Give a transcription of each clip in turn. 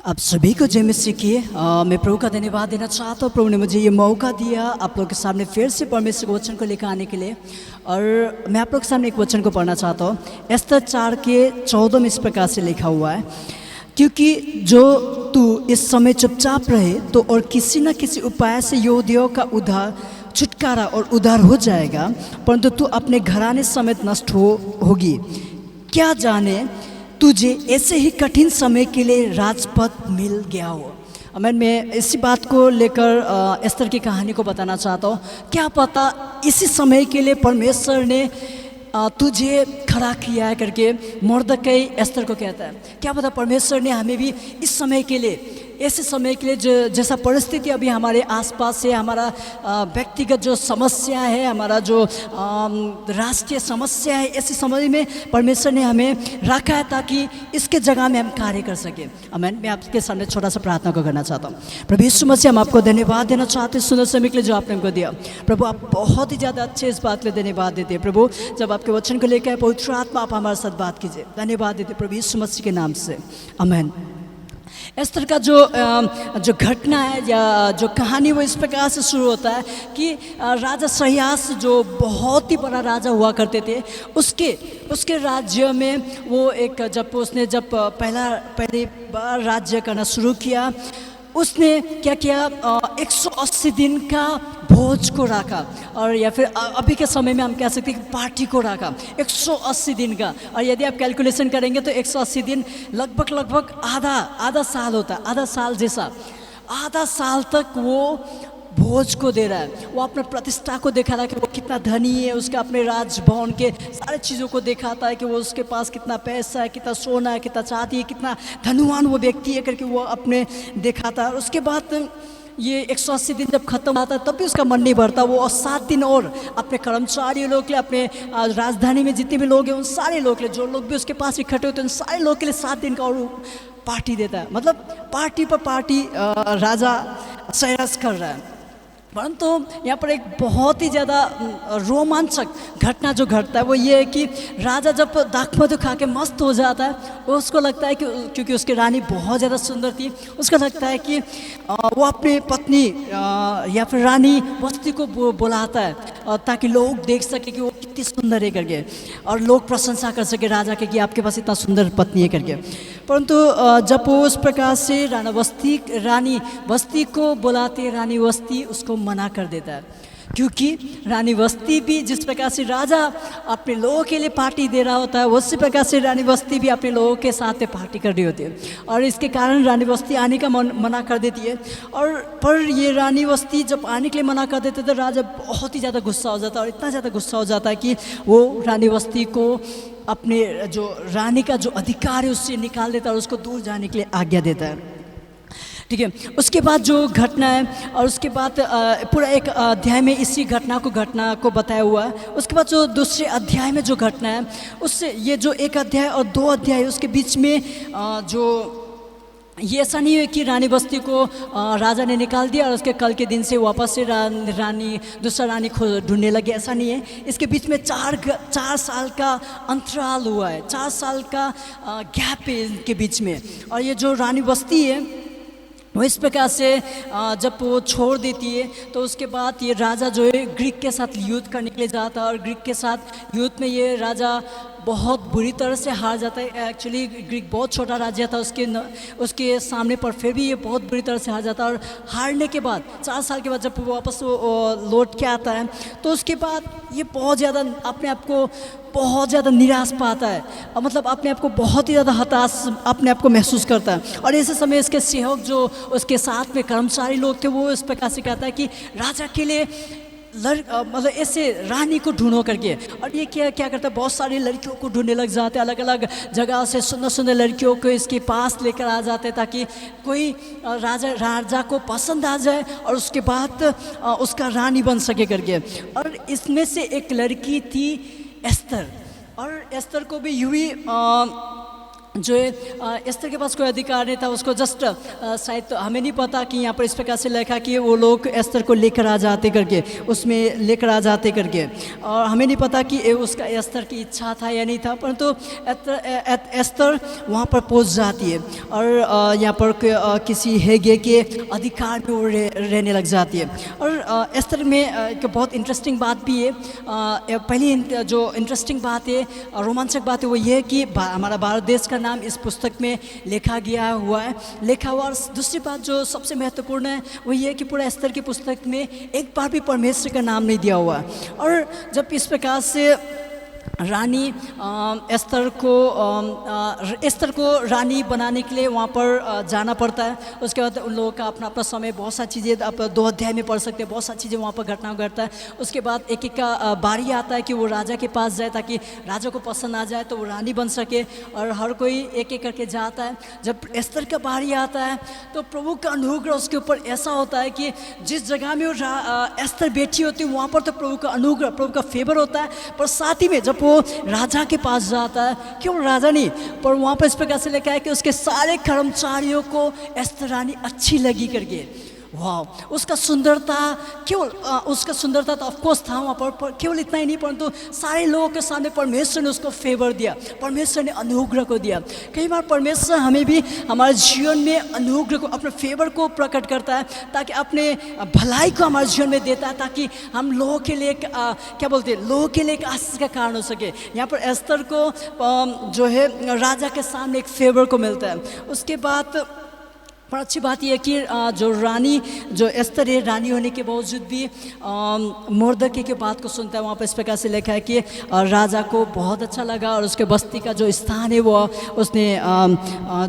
आप सभी को जय मसीह की मैं प्रभु का धन्यवाद देना चाहता हूँ। प्रभु ने मुझे ये मौका दिया आप लोग के सामने फिर से परमेश्वर के वचन को लेकर आने के लिए। और मैं आप लोग के सामने एक वचन को पढ़ना चाहता हूँ। एस्तर 4:14 में इस प्रकार से लिखा हुआ है, क्योंकि जो तू इस समय चुपचाप रहे तो और किसी न किसी उपाय से यहूदियों का उद्धार छुटकारा और उद्धार हो जाएगा, परंतु तू अपने घराने समेत नष्ट होगी। क्या जाने तुझे ऐसे ही कठिन समय के लिए राजपद मिल गया हो। मैं इसी बात को लेकर एस्तर की कहानी को बताना चाहता हूँ। क्या पता इसी समय के लिए परमेश्वर ने तुझे खड़ा किया है करके मुर्दकै एस्तर को कहता है। क्या पता परमेश्वर ने हमें भी इस समय के लिए, ऐसे समय के लिए जैसा परिस्थिति अभी हमारे आसपास है, हमारा व्यक्तिगत जो समस्या है, हमारा जो राष्ट्रीय समस्या है, ऐसे समय में परमेश्वर ने हमें रखा है ताकि इसके जगह में हम कार्य कर सकें। आमीन। मैं आपके सामने छोटा सा प्रार्थना को करना चाहता हूँ। प्रभु यीशु मसीह, हम आपको धन्यवाद देना चाहते हैं सुंदर समय के लिए जो आपने हमको दिया। प्रभु आप बहुत ही ज़्यादा अच्छे इस बात के लिए धन्यवाद देते हैं। प्रभु जब आपके वचन को लेकर पवित्र आत्मा आप हमारे साथ बात कीजिए, धन्यवाद देते प्रभु यीशु मसीह के नाम से, आमीन। एस्तर का जो घटना है या जो कहानी वो इस प्रकार से शुरू होता है कि राजा सहयास जो बहुत ही बड़ा राजा हुआ करते थे, उसके राज्य में वो जब पहली बार राज्य करना शुरू किया, उसने क्या किया, 180 दिन का भोज को रखा, और या फिर अभी के समय में हम कह सकते हैं कि पार्टी को रखा 180 दिन का। और यदि आप कैलकुलेशन करेंगे तो 180 दिन लगभग आधा साल होता है, आधा साल जैसा। आधा साल तक वो भोज को दे रहा है, वो अपने प्रतिष्ठा को दिखा रहा है कि वो कितना धनी है, उसके अपने राजभवन के सारे चीज़ों को दिखाता है कि वो उसके पास कितना पैसा है, कितना सोना है, कितना चांदी है, कितना धनवान वो व्यक्ति है करके वो अपने दिखाता है। और उसके बाद ये 180 दिन जब खत्म होता है तब भी उसका मन नहीं भरता। वो 7 दिन और अपने कर्मचारी लोग के लिए, अपने राजधानी में जितने भी लोग हैं उन सारे लोग के लिए, जो लोग भी उसके पास इकट्ठे होते हैं उन सारे लोग के लिए 7 दिन का और पार्टी देता है। मतलब पार्टी पर पार्टी राजा सहयास कर रहा है। परंतु यहाँ पर एक बहुत ही ज़्यादा रोमांचक घटना जो घटता है वो ये है कि राजा जब दाखमधु खा के मस्त हो जाता है, उसको लगता है कि क्योंकि उसकी रानी बहुत ज़्यादा सुंदर थी, उसको लगता है कि वो अपनी पत्नी या फिर रानी वस्ती को बुलाता है ताकि लोग देख सके कि वो कितनी सुंदर है करके, और लोग प्रशंसा कर सके राजा के कि आपके पास इतना सुंदर पत्नी है करके। परंतु जब वो उस प्रकार से रानी वस्ती को बुलाते, रानी वस्ती उसको मना कर देता है, क्योंकि रानी वस्ती भी जिस प्रकार से राजा अपने लोगों के लिए पार्टी दे रहा होता है, उसी प्रकार से रानी वस्ती भी अपने लोगों के साथ पार्टी कर रही होती है, और इसके कारण रानी वस्ती आने का मना कर देती है। और पर ये रानी वस्ती जब आने के लिए मना कर देते तो राजा बहुत ही ज़्यादा गुस्सा हो जाता है, और इतना ज़्यादा गुस्सा हो जाता है कि वो रानी वस्ती को अपने जो रानी का जो अधिकार है उससे निकाल देता है और उसको दूर जाने के लिए आज्ञा देता है। ठीक है, उसके बाद जो घटना है, और उसके बाद पूरा एक अध्याय में इसी घटना को बताया हुआ है। उसके बाद जो दूसरे अध्याय में जो घटना है, उससे ये जो एक अध्याय और 2 अध्याय उसके बीच में जो ये ऐसा नहीं है कि रानी बस्ती को राजा ने निकाल दिया और उसके कल के दिन से वापस से दूसरा रानी ढूंढने लगे, ऐसा नहीं है। इसके बीच में 4 साल का अंतराल हुआ है, 4 साल का गैप है इनके बीच में। और ये जो रानी बस्ती है वो इस प्रकार से जब वो छोड़ देती है तो उसके बाद ये राजा जो है ग्रीक के साथ युद्ध करने के लिए जाता है, और ग्रीक के साथ युद्ध में ये राजा बहुत बुरी तरह से हार जाता है। एक्चुअली ग्रीक बहुत छोटा राज्य था उसके सामने, पर फिर भी ये बहुत बुरी तरह से हार जाता है। और हारने के बाद 4 साल के बाद जब वो वापस लौट के आता है तो उसके बाद ये बहुत ज़्यादा अपने आप को बहुत ज़्यादा निराश पाता है, और मतलब अपने आप को बहुत ही ज़्यादा हताश अपने आप को महसूस करता है। और ऐसे समय इसके सेवक जो उसके साथ में कर्मचारी लोग थे वो इस प्रकार से कहता है कि राजा के लिए मतलब ऐसे रानी को ढूंढो करके। और ये क्या करता है, बहुत सारी लड़कियों को ढूंढने लग जाते हैं, अलग अलग जगह से सुंदर लड़कियों को इसके पास लेकर आ जाते हैं ताकि कोई राजा को पसंद आ जाए और उसके बाद उसका रानी बन सके करके। और इसमें से एक लड़की थी एस्तर, और एस्तर को भी यूं ही जो है एस्तर के पास कोई अधिकार नहीं था, उसको जस्ट शायद तो हमें नहीं पता कि यहाँ पर इस प्रकार से लिखा कि वो लोग एस्तर को लेकर आ जाते करके, उसमें लेकर आ जाते करके, और हमें नहीं पता कि ये उसका एस्तर की इच्छा था या नहीं था, परंतु एस्तर वहाँ पर पहुँच जाती है और यहाँ पर किसी हेगे के अधिकार में वो रहने लग जाती है। और एस्तर में एक बहुत इंटरेस्टिंग बात भी है। पहली जो इंटरेस्टिंग बात है, रोमांचक बात है, वो ये है कि हमारा भारत देश का नाम इस पुस्तक में लिखा हुआ है। और दूसरी बात जो सबसे महत्वपूर्ण है वो ये है कि पूरा एस्तर की पुस्तक में एक बार भी परमेश्वर का नाम नहीं दिया हुआ है। और जब इस प्रकार से रानी एस्तर को रानी बनाने के लिए वहाँ पर जाना पड़ता है, उसके बाद उन लोगों का अपना अपना समय, बहुत सारी चीज़ें आप 2 अध्याय में पढ़ सकते हैं, बहुत सारी चीज़ें वहाँ पर घटना घटता है। उसके बाद एक एक का बारी आता है कि वो राजा के पास जाए ताकि राजा को पसंद आ जाए तो वो रानी बन सके, और हर कोई एक एक करके जाता है। जब एस्तर का बारी आता है तो प्रभु का अनुग्रह उसके ऊपर ऐसा होता है कि जिस जगह में वो एस्तर बैठी होती है वहाँ पर तो प्रभु का अनुग्रह, प्रभु का फेवर होता है, पर साथ ही में जब वो राजा के पास जाता है, क्यों राजा नहीं, पर वहाँ पर इस प्रकार से लिखा है कि उसके सारे कर्मचारियों को एस्तर रानी अच्छी लगी करके। वाह, उसका सुंदरता, केवल उसका सुंदरता तो ऑफकोर्स था वहाँ पर केवल इतना ही नहीं, परंतु सारे लोगों के सामने परमेश्वर ने उसको फेवर दिया, परमेश्वर ने अनुग्रह को दिया। कई बार परमेश्वर हमें भी हमारे जीवन में अनुग्रह को, अपने फेवर को प्रकट करता है ताकि अपने भलाई को हमारे जीवन में देता है, ताकि हम लोगों के लिए क्या बोलते हैं, लोगों के लिए एक आशीष का कारण हो सके। यहाँ पर एस्तर को जो है राजा के सामने एक फेवर को मिलता है। उसके बाद पर अच्छी बात यह है कि जो एस्तर है, रानी होने के बावजूद भी मोर्दके के बात को सुनता है। वहाँ पर इस प्रकार से लिखा है कि राजा को बहुत अच्छा लगा और उसके बस्ती का जो स्थान है वो उसने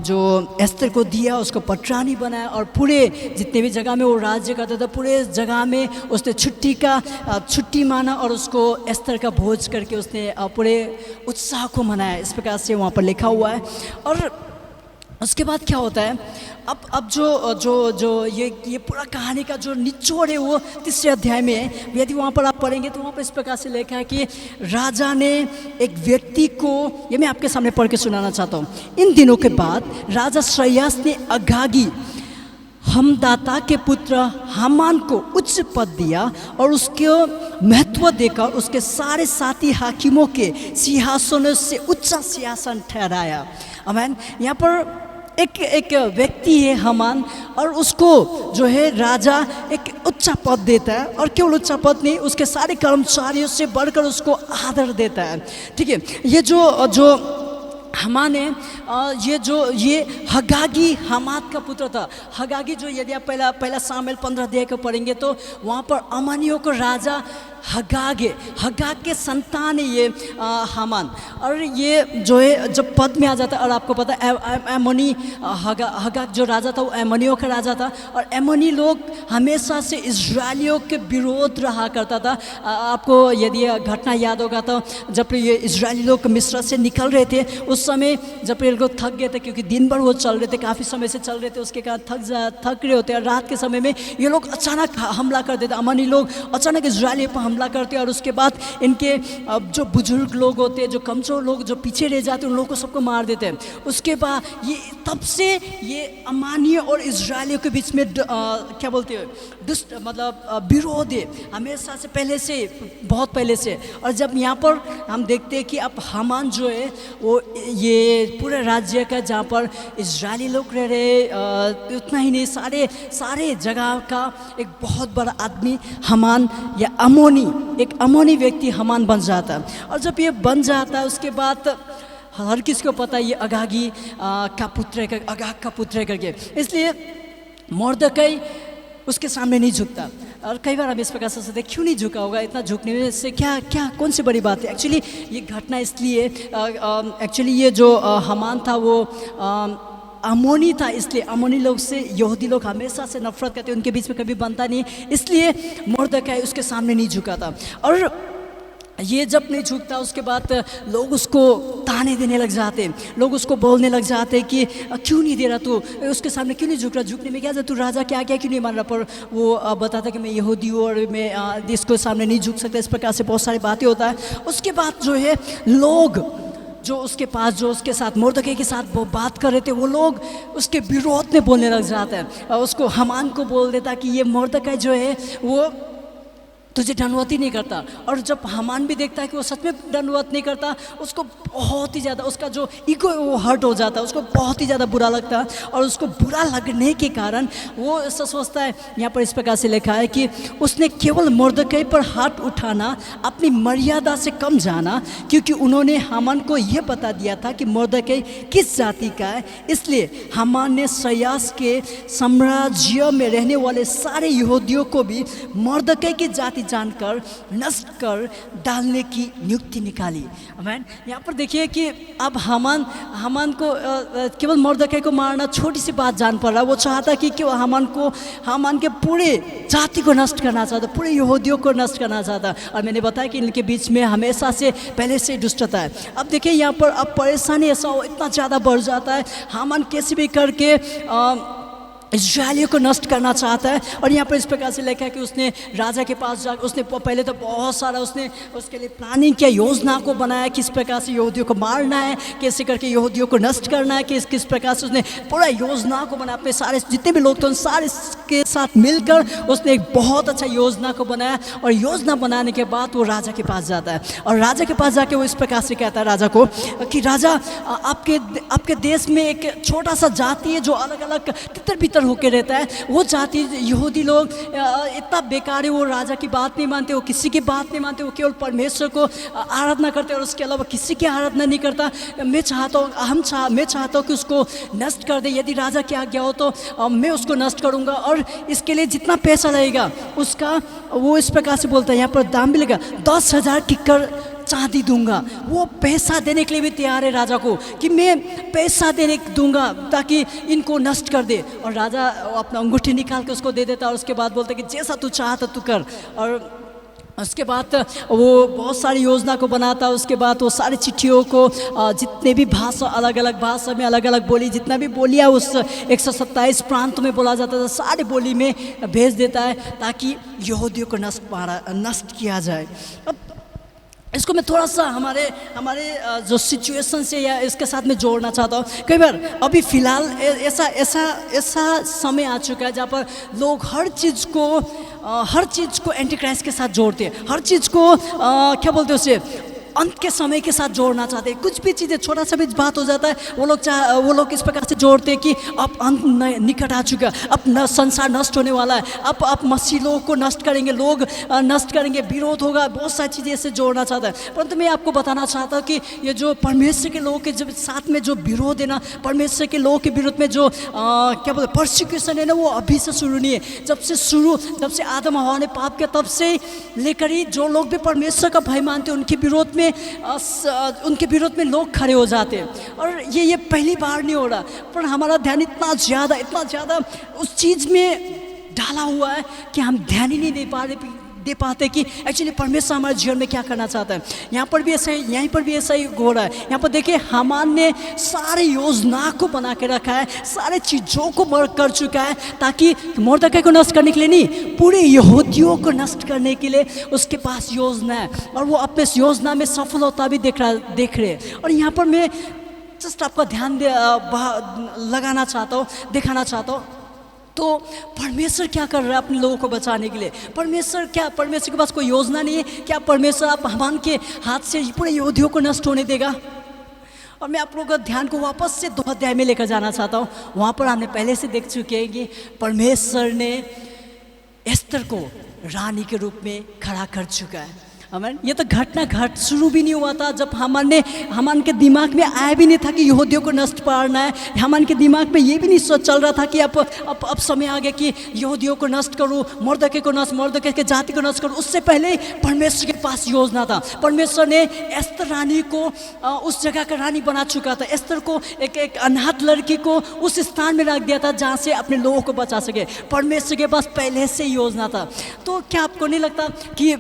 जो एस्तर को दिया, उसको पटरानी बनाया, और पूरे जितने भी जगह में वो राज्य करता था पूरे जगह में उसने छुट्टी माना और उसको एस्तर का भोज करके उसने पूरे उत्साह को मनाया। इस प्रकार से वहाँ पर लिखा हुआ है। और उसके बाद क्या होता है, अब जो ये पूरा कहानी का जो निचोड़ है वो 3 अध्याय में है। यदि वहाँ पर आप पढ़ेंगे तो वहाँ पर इस प्रकार से लिखा है कि राजा ने एक व्यक्ति को, ये मैं आपके सामने पढ़ के सुनाना चाहता हूँ। इन दिनों के बाद राजा श्रेयास ने अगागी हमदाता के पुत्र हामान को उच्च पद दिया और उसको महत्व देकर उसके सारे साथी हाकिमों के सिंहासनों से उच्च सिंहासन ठहराया। आमीन। यहाँ पर एक व्यक्ति है हामान, और उसको जो है राजा एक उच्च पद देता है, और केवल उच्च पद नहीं, उसके सारे कर्मचारियों से बढ़कर उसको आदर देता है। ठीक है, ये जो हामान है, ये हगागी हमात का पुत्र था। हगागी जो, यदि आप पहला सामुएल 15 अध्याय को पढ़ेंगे तो वहाँ पर अमानियों को राजा हगाग के संतान है ये हामान। और ये जो है जब पद में आ जाता है, और आपको पता है एमोनी हगाग जो राजा था वो एमोनियों का राजा था, और एमोनी लोग हमेशा से इजरायलियों के विरोध रहा करता था। आपको यदि घटना याद होगा तो जब ये इजरायली लोग मिस्र से निकल रहे थे उस समय, जब ये लोग थक गए थे क्योंकि दिन भर वो चल रहे थे, काफ़ी समय से चल रहे थे, उसके कारण थक रहे होते, और रात के समय में ये लोग अचानक हमला कर देते। अमनी लोग अचानक इजरायली पर हमला करते, और उसके बाद इनके जो बुजुर्ग लोग होते हैं, जो कमज़ोर लोग जो पीछे रह जाते हैं, उन लोगों को सबको मार देते हैं। उसके बाद ये तब से ये अमानी और इजरायलियों के बीच में क्या बोलते हैं, दुष्ट मतलब विरोध है हमेशा से, पहले से, बहुत पहले से। और जब यहाँ पर हम देखते हैं कि अब हामान जो है वो ये पूरे राज्य का, जहाँ पर इजरायली लोग रह रहे, उतना ही नहीं, सारे जगह का एक बहुत बड़ा आदमी हामान या एक अमोनी व्यक्ति हामान बन जाता है। और जब ये बन जाता है उसके बाद हर किसी को पता है ये अगागी का पुत्र है, अगाग का पुत्र है करके, इसलिए मोर्दकै उसके सामने नहीं झुकता। और कई बार हम इस प्रकार से सोचते क्यों नहीं झुका होगा, इतना झुकने में से क्या कौन सी बड़ी बात है। एक्चुअली ये घटना इसलिए, एक्चुअली ये जो हामान था वो अमोनी था, इसलिए अमोनी लोग से यहूदी लोग हमेशा से नफरत करते, उनके बीच में कभी बनता नहीं, इसलिए मोर्दकै उसके सामने नहीं झुका था। और ये जब नहीं झुकता उसके बाद लोग उसको ताने देने लग जाते, लोग उसको बोलने लग जाते कि क्यों नहीं दे रहा तू, उसके सामने क्यों नहीं झुक रहा, झुकने में क्या है, तू राजा क्या क्यों नहीं मान रहा। पर वो बताता कि मैं यहूदी हूँ और मैं इसको सामने नहीं झुक सकता, इस प्रकार से बहुत सारी बातें होता है। उसके बाद जो है जो उसके पास जो उसके साथ मुर्दकी के साथ वो बात कर रहे थे, वो लोग उसके विरोध में बोलने लग जाते हैं और उसको हामान को बोल देता कि ये मुर्दकी जो है वो तुझे दंडवत ही नहीं करता। और जब हामान भी देखता है कि वो सच में दंडवत नहीं करता, उसको बहुत ही ज़्यादा उसका जो ईगो वो हर्ट हो जाता है, उसको बहुत ही ज़्यादा बुरा लगता है। और उसको बुरा लगने के कारण वो ऐसा सोचता है, यहाँ पर इस प्रकार से लिखा है कि उसने केवल मुर्दकी पर हाथ उठाना अपनी मर्यादा से कम जाना, क्योंकि उन्होंने हामान को यह बता दिया था कि मुर्दकी किस जाति का है। इसलिए हामान ने सयास के साम्राज्य में रहने वाले सारे यहूदियों को भी मुर्दकी की जाति जानकर नष्ट कर डालने की नियुक्ति निकाली। आमीन। यहाँ पर देखिए कि अब हामान को केवल मुर्दकी को मारना छोटी सी बात जान पड़ रहा है। वो चाहता कि हामान के पूरे जाति को नष्ट करना चाहता, पूरे यहूदियों को नष्ट करना चाहता। और मैंने बताया कि इनके बीच में हमेशा से पहले से दुष्टता है। अब देखिए यहाँ पर अब परेशानी ऐसा इतना ज़्यादा बढ़ जाता है, हामान कैसे भी करके इस्राएलियों को नष्ट करना चाहता है। और यहाँ पर इस प्रकार से लिखा है कि उसने राजा के पास जाकर उसने पहले तो बहुत सारा उसने उसके लिए प्लानिंग किया, योजना को बनाया, किस प्रकार से यहूदियों को मारना है, कैसे करके यहूदियों को नष्ट करना है, किस प्रकार से उसने पूरा योजना को बनाया। अपने सारे जितने भी लोग थे उन सारे के साथ मिलकर उसने एक बहुत अच्छा योजना को बनाया। और योजना बनाने के बाद वो राजा के पास जाता है और राजा के पास जाके वो इस प्रकार से कहता है राजा को कि राजा, आपके देश में एक छोटा सा जाति है जो अलग अलग तितर बितर होके रहता है। वो जाति यहूदी लोग इतना बेकार है, वो राजा की बात नहीं मानते, वो किसी की बात नहीं मानते, वो केवल परमेश्वर को आराधना करते और उसके अलावा किसी की आराधना नहीं करता। मैं चाहता हूँ कि उसको नष्ट कर दे। यदि राजा की आज्ञा हो तो मैं उसको नष्ट करूँगा और इसके लिए जितना पैसा लगेगा उसका, वो इस प्रकार से बोलता है, यहाँ पर दाम भी लगा 10,000 किक्कर चांदी दूंगा। वो पैसा देने के लिए भी तैयार है राजा को कि मैं पैसा देने दूंगा ताकि इनको नष्ट कर दे। और राजा अपना अंगूठी निकाल के उसको दे देता और उसके बाद बोलता कि जैसा तू चाहता तू कर। और उसके बाद वो बहुत सारी योजना को बनाता। उसके बाद वो सारी चिट्ठियों को जितने भी भाषा, अलग अलग भाषा में अलग अलग बोली, जितना भी बोलियाँ उस 127 प्रांत में बोला जाता था, सारे बोली में भेज देता है ताकि यहूदियों को नष्ट किया जाए। अब इसको मैं थोड़ा सा हमारे जो सिचुएशन से या इसके साथ में जोड़ना चाहता हूँ। कई बार अभी फ़िलहाल ऐसा समय आ चुका है जहाँ पर लोग हर चीज़ को एंटी क्राइस्ट के साथ जोड़ते हैं। हर चीज़ को क्या बोलते हैं उसे, अंत के समय के साथ जोड़ना चाहते हैं। कुछ भी चीज़ें छोटा सा भी बात हो जाता है, वो लोग इस प्रकार से जोड़ते हैं कि अब अंत निकट आ चुका, अब संसार नष्ट होने वाला है, अब मसीह लोग को नष्ट करेंगे, लोग नष्ट करेंगे, विरोध होगा, बहुत सारी चीज़ें ऐसे जोड़ना चाहता है। परंतु मैं आपको बताना चाहता हूँ कि ये जो परमेश्वर के लोगों के जब साथ में जो विरोध है ना, परमेश्वर के लोगों के विरोध में जो क्या बोलते परसिक्यूशन है ना, वो अभी से शुरू नहीं है। जब से आदम हवा ने पाप किया तब से लेकर ही जो लोग भी परमेश्वर का भय मानते हैं उनके विरोध में लोग खड़े हो जाते हैं। और ये पहली बार नहीं हो रहा, पर हमारा ध्यान इतना ज़्यादा उस चीज़ में डाला हुआ है कि हम ध्यान ही नहीं दे पाते कि एक्चुअली परमेश्वर हमारे जीवन में क्या करना चाहता है। यहाँ पर भी ऐसा ही हो रहा है। यहाँ पर देखिए हामान ने सारी योजना को बना के रखा है, सारे चीज़ों को मर्क कर चुका है ताकि मुर्दकी को नष्ट करने के लिए नहीं, पूरे यहूदियों को नष्ट करने के लिए उसके पास योजना है। और वो अपने इस योजना में सफल होता भी देख रहे। और यहाँ पर मैं जस्ट आपका ध्यान लगाना चाहता हूँ, दिखाना चाहता हूँ। तो परमेश्वर क्या कर रहा है अपने लोगों को बचाने के लिए? परमेश्वर के पास कोई योजना नहीं है क्या? परमेश्वर आप हामान के हाथ से पूरे यहूदियों को नष्ट होने देगा? और मैं आप लोगों का ध्यान को वापस से 2 अध्याय में लेकर जाना चाहता हूँ। वहाँ पर हमने पहले से देख चुके हैं कि परमेश्वर ने एस्तर को रानी के रूप में खड़ा कर चुका है। आमीन। ये तो घटना शुरू भी नहीं हुआ था जब हामान के दिमाग में आया भी नहीं था कि यहूदियों को नष्ट करना है। हामान के दिमाग में ये भी नहीं चल रहा था कि अब समय आ गया कि यहूदियों को नष्ट करूँ, मुर्दकी के जाति को नष्ट करूँ। उससे पहले परमेश्वर के पास योजना था। परमेश्वर ने एस्तर रानी को उस जगह का रानी बना चुका था। एस्तर को एक अनाथ लड़की को उस स्थान में रख दिया था जहाँ से अपने लोगों को बचा सके। परमेश्वर के पास पहले से योजना था। तो क्या आपको नहीं लगता कि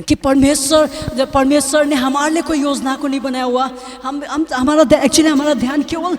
कि परमेश्वर ने हमारे लिए कोई योजना को नहीं बनाया हुआ। हम हमारा एक्चुअली हमारा ध्यान केवल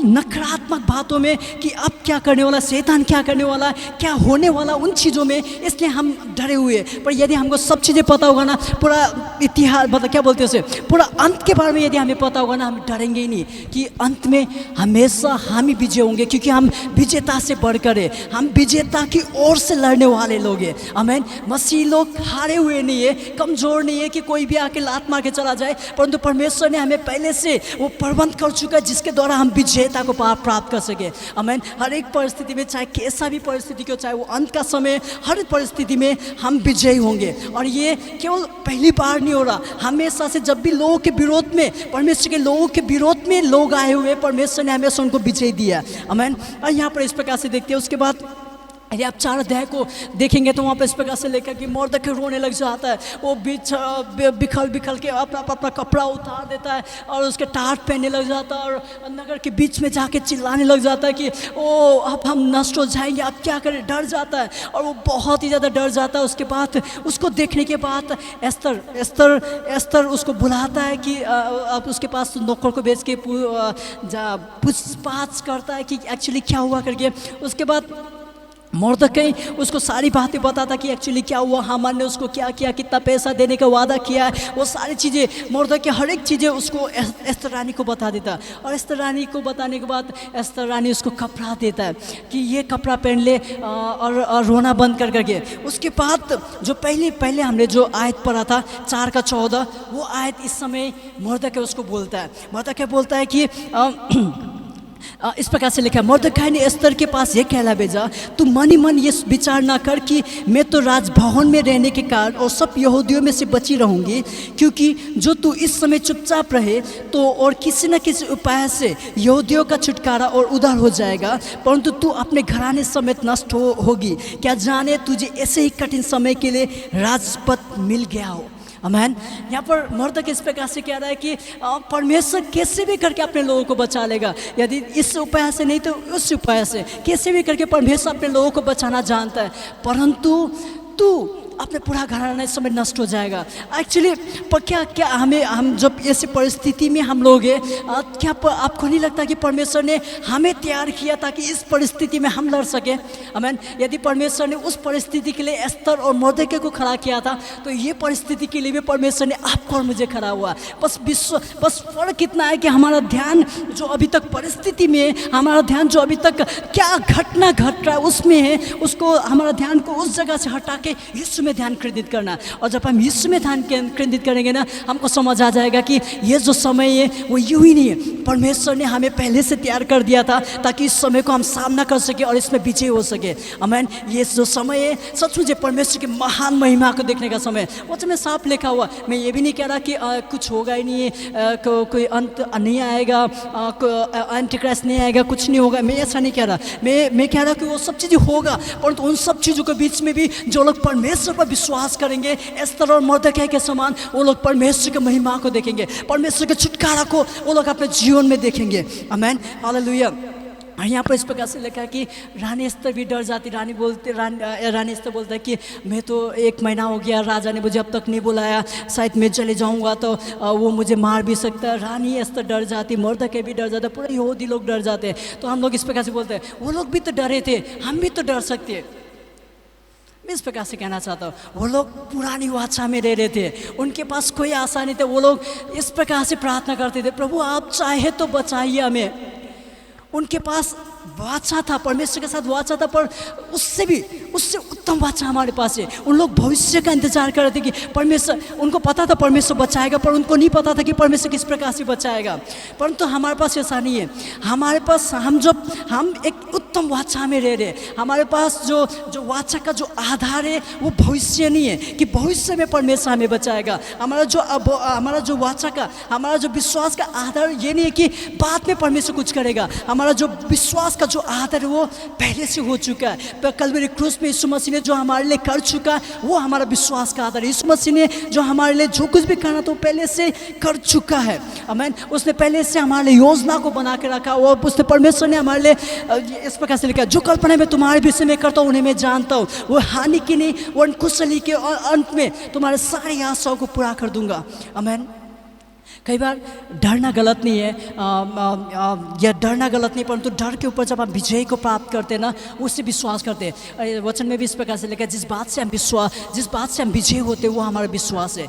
नकारात्मक बातों में कि अब क्या करने वाला, शैतान क्या करने वाला, क्या होने वाला, उन चीज़ों में, इसलिए हम डरे हुए। पर यदि हमको सब चीज़ें पता होगा ना, पूरा इतिहास मतलब क्या बोलते हैं उसे, पूरा अंत के बारे में यदि हमें पता होगा ना, हम डरेंगे ही नहीं कि अंत में हमेशा हम ही विजय होंगे, क्योंकि हम विजेता से बढ़कर है, हम विजेता की ओर से लड़ने वाले लोग हैं। आमीन। मसीह लोग हारे हुए नहीं है, कमजोर नहीं है कि कोई भी आके लात मार के चला जाए, परंतु परमेश्वर ने हमें पहले से वो प्रबंध कर चुका है जिसके द्वारा हम विजेता को प्राप्त कर सके। आमीन। हर एक परिस्थिति में, चाहे कैसा भी परिस्थिति हो, चाहे वो अंत का समय, हर परिस्थिति में हम विजयी होंगे। और ये केवल पहली बार नहीं हो रहा, हमेशा से जब भी लोगों के विरोध में, परमेश्वर के लोगों के विरोध में लोग आए हुए, परमेश्वर ने हमेशा उनको विजय दिया। आमीन। और यहाँ पर इस प्रकार से देखते हैं। उसके बाद यदि आप 4 अध्याय को देखेंगे तो वहाँ पर इस प्रकार से लेकर कि मोर्दकै रोने लग जाता है, वो बिखल के अपना कपड़ा उतार देता है और उसके टाट पहनने लग जाता है और नगर के बीच में जाके चिल्लाने लग जाता है कि ओ अब हम नष्ट हो जाएंगे, अब क्या करें, डर जाता है और वो बहुत ही ज़्यादा डर जाता है। उसके बाद उसको देखने के बाद एस्तर उसको बुलाता है कि अब उसके पास नौकर को भेज के पूछताछ करता है कि एक्चुअली क्या हुआ करके। उसके बाद मोर्दकै उसको सारी बातें बताता कि एक्चुअली क्या हुआ, हामान ने उसको क्या किया, कितना पैसा देने का वादा किया है, वो सारी चीज़ें मोर्दकै हर एक चीज़ें उसको एस्तर रानी को बता देता। और एस्तर रानी को बताने के बाद एस्तर रानी उसको कपड़ा देता है कि ये कपड़ा पहन ले और रोना बंद कर करके। उसके बाद जो पहले हमने जो आयत पढ़ा था 4 का 14, वो आयत इस समय मोर्दकै उसको बोलता है। मोर्दकै बोलता है कि इस प्रकार से लिखा, मोर्दकै ने एस्तर के पास ये कहला भेजा, तू मन ही मन ये विचार ना कर कि मैं तो राजभवन में रहने के कारण और सब यहूदियों में से बची रहूंगी, क्योंकि जो तू इस समय चुपचाप रहे तो और किसी न किसी उपाय से यहूदियों का छुटकारा और उद्धार हो जाएगा, परंतु तू अपने घराने समेत नष्ट होगी। क्या जाने तुझे ऐसे ही कठिन समय के लिए राजपद मिल गया हो। आमीन। यहाँ पर मोर्दकै इस प्रकार से कह रहा है कि परमेश्वर कैसे भी करके अपने लोगों को बचा लेगा, यदि इस उपाय से नहीं तो उस उपाय से, कैसे भी करके परमेश्वर अपने लोगों को बचाना जानता है, परंतु तू अपने पूरा घराना इस समय नष्ट हो जाएगा। एक्चुअली पर क्या हम जब ऐसी परिस्थिति में हम लोग हैं, क्या आपको नहीं लगता कि परमेश्वर ने हमें तैयार किया था कि इस परिस्थिति में हम लड़ सके। आमीन। यदि परमेश्वर ने उस परिस्थिति के लिए एस्तर और मोर्दकै को खड़ा किया था, तो ये परिस्थिति के लिए भी परमेश्वर ने आपको और मुझे खड़ा हुआ। बस फर्क इतना है कि हमारा ध्यान जो अभी तक परिस्थिति में है, हमारा ध्यान जो अभी तक क्या घटना घट रहा है उसमें है, उसको हमारा ध्यान को उस जगह से हटा के यीशु में ध्यान केंद्रित करना। और जब हम यीशु में ध्यान केंद्रित करेंगे ना, हमको समझ आ जाएगा कि ये जो समय है वो यूं ही नहीं है, परमेश्वर ने हमें पहले से तैयार कर दिया था ताकि इस समय को हम सामना कर सके और इसमें विजय हो सके। आमीन। ये जो समय है सचमुच परमेश्वर की महान महिमा को देखने का समय। वो तो मैं साफ लिखा हुआ, मैं ये भी नहीं कह रहा कि कुछ होगा ही नहीं है, कोई अंत नहीं आएगा, एंटीक्राइस्ट नहीं आएगा, कुछ नहीं होगा, मैं ऐसा नहीं कह रहा। मैं कह रहा कि वो सब चीज़ें होगा, परंतु उन सब चीज़ों के बीच में भी जो लोग परमेश्वर पर विश्वास करेंगे, एस्तर और मोर्दकै के समान, वो लोग परमेश्वर की महिमा को देखेंगे, परमेश्वर के छुटकारा को वो लोग अपने जीवन में देखेंगे। आमीन। हालेलुया। यहाँ पर इस प्रकार से लिखा है कि रानी एस्तर भी डर जाती। रानी एस्तर बोलता है कि मैं तो 1 महीना हो गया, राजा ने मुझे अब तक नहीं बुलाया, शायद मैं चले जाऊँगा तो वो मुझे मार भी सकता है। रानी एस्तर डर जाती, मोर्दकै भी डर जाता, पूरे यहूदी लोग डर जाते हैं। तो हम लोग इस प्रकार से बोलते हैं, वो लोग भी तो डरे थे, हम भी तो डर सकते हैं। मैं इस प्रकार से कहना चाहता हूँ, वो लोग पुरानी वाचा में रह रहे थे, उनके पास कोई आशा नहीं था। वो लोग इस प्रकार से प्रार्थना करते थे, प्रभु आप चाहे तो बचाइए हमें। उनके पास वाचा था, परमेश्वर के साथ वाचा था, पर उससे उत्तम वाचा हमारे पास है। उन लोग भविष्य का इंतजार कर रहे थे कि परमेश्वर, उनको पता था परमेश्वर बचाएगा, पर उनको नहीं पता था कि परमेश्वर किस प्रकार से बचाएगा। परंतु हमारे पास ऐसा नहीं है। हमारे पास हम एक उत्तम वाचा में रह रहे, हमारे पास जो वाचा का जो आधार है वो भविष्य नहीं है कि भविष्य में परमेश्वर हमें बचाएगा। हमारा जो वाचा का, हमारा जो विश्वास का आधार ये नहीं है कि बाद में परमेश्वर कुछ करेगा। हमारा जो विश्वास का जो आधार है वो पहले से हो चुका है। कल्वरी क्रूस उसमें यीशु मसीह ने जो हमारे लिए कर चुका है वो हमारा विश्वास का आधार है। यीशु मसीह ने जो हमारे लिए जो कुछ भी करना तो पहले से कर चुका है। आमीन। उसने पहले से हमारे लिए योजना को बना के रखा और उसने परमेश्वर ने हमारे लिए इस प्रकार से लिखा, जो कल्पना मैं तुम्हारे विषय में करता हूँ उन्हें मैं जानता हूँ, वो हानि की नहीं वो कुशली के, और अंत में तुम्हारे सारी आशाओं को पूरा कर दूंगा। आमीन। कई बार डरना गलत नहीं है, या डरना गलत नहीं, परंतु डर के ऊपर जब हम विजय को प्राप्त करते हैं ना, उससे विश्वास करते हैं। वचन में भी इस प्रकार से लिखा है, जिस बात से हम विजय होते हैं वो हमारा विश्वास है।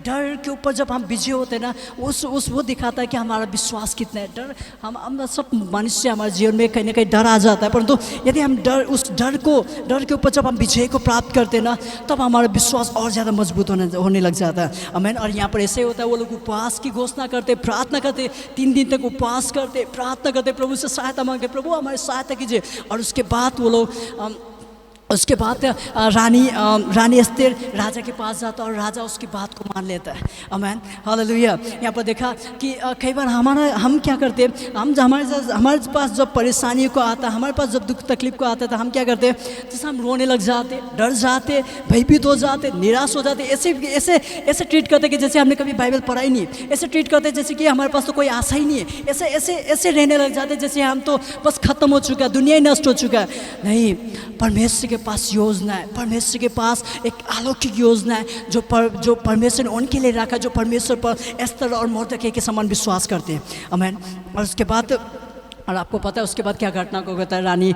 डर के ऊपर जब हम विजय होते हैं ना, वो दिखाता है कि हमारा विश्वास कितना है। डर हम सब मनुष्य हमारे जीवन में कहीं ना कहीं डर आ जाता है, परंतु यदि हम उस डर के ऊपर जब हम विजय को प्राप्त करते हैं ना, तब हमारा विश्वास और ज़्यादा मजबूत होने लग जाता है। आमीन। और यहाँ पर ऐसे होता है, वो लोग उपवास की घोषणा करते, प्रार्थना करते, 3 दिन तक उपवास करते, प्रार्थना करते, प्रभु से सहायता मांगते, प्रभु हमारी सहायता कीजिए। और उसके बाद वो लोग रानी एस्तेर राजा के पास जाता और राजा उसकी बात को मान लेता है। आमीन। हालेलुया। यहाँ पर देखा कि कई बार हम क्या करते हैं, हमारे पास जब परेशानियों को आता है, हमारे पास जब दुख तकलीफ को आता है, तो हम क्या करते हैं, जैसे हम रोने लग जाते, डर जाते, भयभीत हो जाते, निराश हो जाते, ऐसे ट्रीट करते कि जैसे हमने कभी बाइबल पढ़ा ही नहीं, ऐसे ट्रीट करते जैसे कि हमारे पास तो कोई आशा ही नहीं है, ऐसे रहने लग जाते जैसे हम तो बस खत्म हो चुका है, दुनिया ही नष्ट हो चुका है। नहीं, परमेश्वर के पास योजना है, परमेश्वर के पास एक अलौकिक योजना है जो परमेश्वर ने उनके लिए रखा, जो परमेश्वर पर एस्तर और मोर्दकै के समान विश्वास करते हैं। आमीन। और उसके बाद, और आपको पता है उसके बाद क्या घटना को होता है, रानी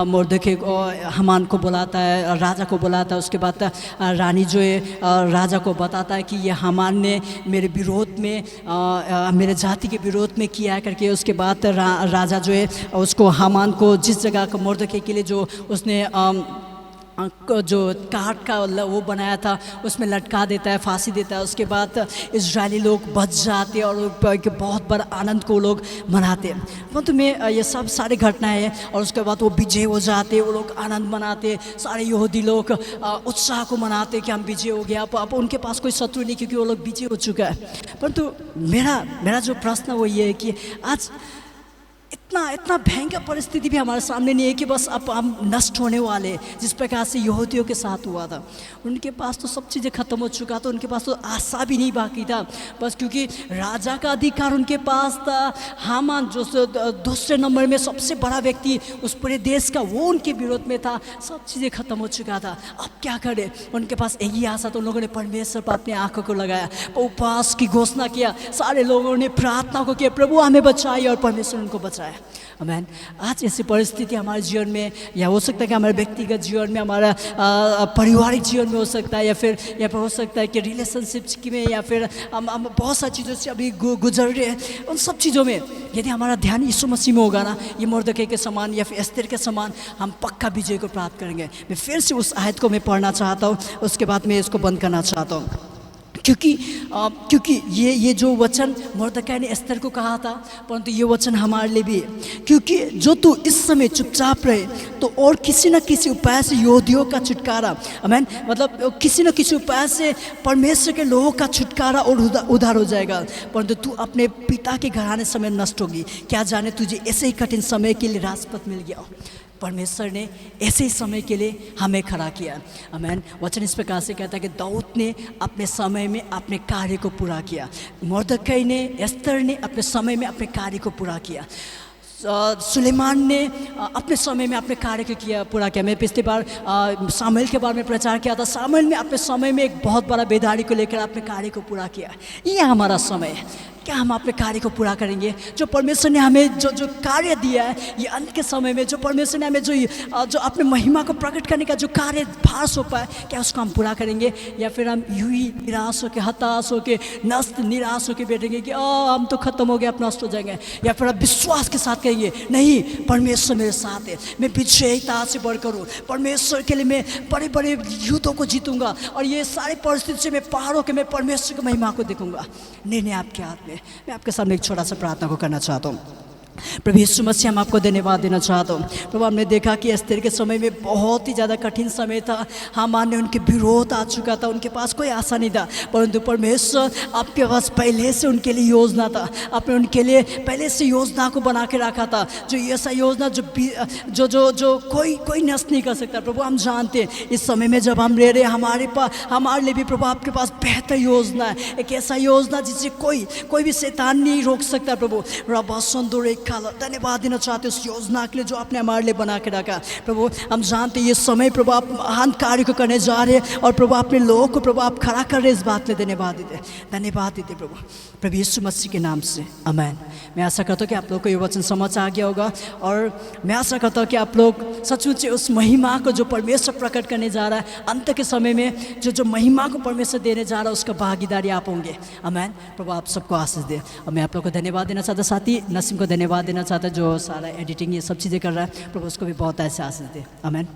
मोर्दकै को हामान को बुलाता है, राजा को बुलाता है। उसके बाद रानी जो है राजा को बताता है कि ये हामान ने मेरे विरोध में, मेरे जाति के विरोध में किया है करके। उसके बाद राजा जो है उसको हामान को जिस जगह को मोर्दकै के लिए जो उसने जो काठ का वो बनाया था उसमें लटका देता है, फांसी देता है। उसके बाद इजरायली लोग बच जाते और एक बहुत बड़ा आनंद को लोग मनाते हैं। परंतु में ये सब सारी घटनाएं हैं। और उसके बाद वो विजय हो जाते, वो लोग आनंद मनाते, सारे यहूदी लोग उत्साह को मनाते कि हम विजय हो गया। अब उनके पास कोई शत्रु नहीं, क्योंकि वो लोग विजय हो चुका है। परंतु मेरा जो प्रश्न वो ये है कि आज इतना भयंकर परिस्थिति भी हमारे सामने नहीं है कि बस अब हम नष्ट होने वाले, जिस प्रकार से यहूदियों के साथ हुआ था। उनके पास तो सब चीज़ें खत्म हो चुका था, उनके पास तो आशा भी नहीं बाकी था, बस क्योंकि राजा का अधिकार उनके पास था। हामान जो दूसरे नंबर में सबसे बड़ा व्यक्ति उस पूरे देश का, वो उनके विरोध में था। सब चीज़ें खत्म हो चुका था, अब क्या करें। उनके पास एक ही आशा था, उन लोगों ने परमेश्वर पर अपनी आंखों को लगाया, उपवास की घोषणा किया, सारे लोगों ने प्रार्थना को किया, प्रभु हमें बचाइए, और परमेश्वर उनको बचाया। आमीन। आज ऐसी परिस्थिति हमारे जीवन में, या हो सकता है कि हमारे व्यक्तिगत जीवन में, हमारा पारिवारिक जीवन में हो सकता है, या फिर हो सकता है कि रिलेशनशिप्स में, या फिर हम बहुत सारी चीज़ों से अभी गुजर रहे हैं। उन सब चीज़ों में यदि हमारा ध्यान यीशु मसीह में होगा ना, ये मोर्दकै के समान या फिर एस्तेर के समान, हम पक्का विजय को प्राप्त करेंगे। मैं फिर से उस आयत को मैं पढ़ना चाहता हूँ, उसके बाद मैं इसको बंद करना चाहता हूँ। क्योंकि ये जो वचन मोर्दकै ने एस्तर को कहा था, परंतु ये वचन हमारे लिए भी है। क्योंकि जो तू इस समय चुपचाप रहे तो और किसी न किसी उपाय से यहूदियों का छुटकारा, आमीन, मतलब किसी न किसी उपाय से परमेश्वर के लोगों का छुटकारा और उद्धार हो जाएगा। परंतु तू अपने पिता के घराने समय नष्ट होगी, क्या जाने तुझे ऐसे ही कठिन समय के लिए राजपथ मिल गया। परमेश्वर ने ऐसे ही समय के लिए हमें खड़ा किया। आमीन। वचन इस प्रकार से कहता है कि दाऊद ने अपने समय में अपने कार्य को पूरा किया, मोर्दकै ने, एस्तर ने अपने समय में अपने कार्य को पूरा किया, सुलेमान ने अपने समय में अपने कार्य को पूरा किया। मैं पिछली बार सामुएल के बारे में प्रचार किया था। सामुएल ने अपने समय में एक बहुत बड़ा बेदारी को लेकर अपने कार्य को पूरा किया। ये हमारा समय है, क्या हम अपने कार्य को पूरा करेंगे? जो परमेश्वर ने हमें जो कार्य दिया है, ये अंत के समय में जो परमेश्वर ने हमें जो अपने महिमा को प्रकट करने का जो कार्य भार सौंपा है, क्या उसको हम पूरा करेंगे? या फिर हम यूं ही निराश होकर, हताश होकर, निराश होकर बैठेंगे कि हम तो खत्म हो गए, अब नष्ट हो जाएंगे? या फिर आप विश्वास के साथ कहेंगे नहीं, परमेश्वर मेरे साथ है, मैं विजयता से बढ़कर हूँ, परमेश्वर के लिए मैं बड़े बड़े युद्धों को जीतूंगा, और ये सारी परिस्थिति से मैं पार होकर मैं परमेश्वर की महिमा को देखूंगा। निर्णय आपके हाथ में। मैं आपके सामने एक छोटा सा प्रार्थना को करना चाहता हूँ। प्रभु यीशु मसीह हम आपको धन्यवाद देना चाहता हूँ। प्रभु हमने देखा कि एस्तेर के समय में बहुत ही ज़्यादा कठिन समय था। हामान ने उनके विरोध आ चुका था, उनके पास कोई आशा नहीं था, परंतु परमेश्वर आपके पास पहले से उनके लिए योजना था। आपने उनके लिए पहले से योजना को बना के रखा था, जो ऐसा योजना जो जो जो कोई नष्ट नहीं कर सकता। प्रभु हम जानते हैं इस समय में जब हम रह रहे हमारे लिए भी प्रभु आपके पास बेहतर योजना है, एक ऐसा योजना जिसे कोई भी शैतान नहीं रोक सकता। प्रभु रब्बा संदूर धन्यवाद देना चाहते उस योजना के लिए जो आपने हमारे लिए बना के रखा। प्रभु हम जानते हैं ये समय प्रभु आप महान कार्य को करने जा रहे हैं और प्रभु अपने लोगों को प्रभु आप खड़ा कर रहे इस बात में धन्यवाद देते प्रभु यीशु मसीह के नाम से आमीन। मैं आशा करता हूँ कि आप लोग को ये वचन समझ आ गया होगा और मैं आशा करता हूँ कि आप लोग सचमुच उस महिमा को जो परमेश्वर प्रकट करने जा रहा है अंत के समय में, जो महिमा को परमेश्वर देने जा रहा है उसका भागीदारी आप होंगे। आमीन। प्रभु आप सबको आशीष दे। और मैं आप लोग को धन्यवाद देना चाहता, साथ ही नसीम को धन्यवाद देना चाहता जो सारा एडिटिंग ये सब चीज़ें कर रहा है। प्रभु उसको भी बहुत ऐसे आशीष दे। आमीन।